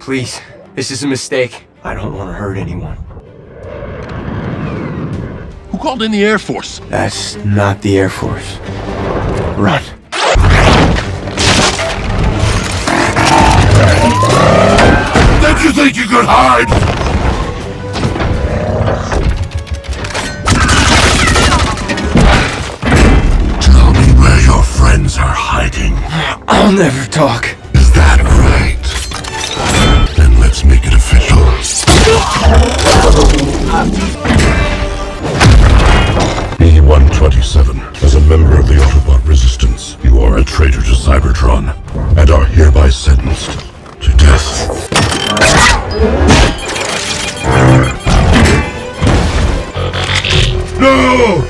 Please, this is a mistake. I don't want to hurt anyone. Who called in the Air Force? That's not the Air Force. Run. Did you think you could hide? Tell me where your friends are hiding. I'll never talk. Is that right? Then let's make it official. E-127, as a member of the Autobot Resistance, you are a traitor to Cybertron, and are hereby sentenced to death. No!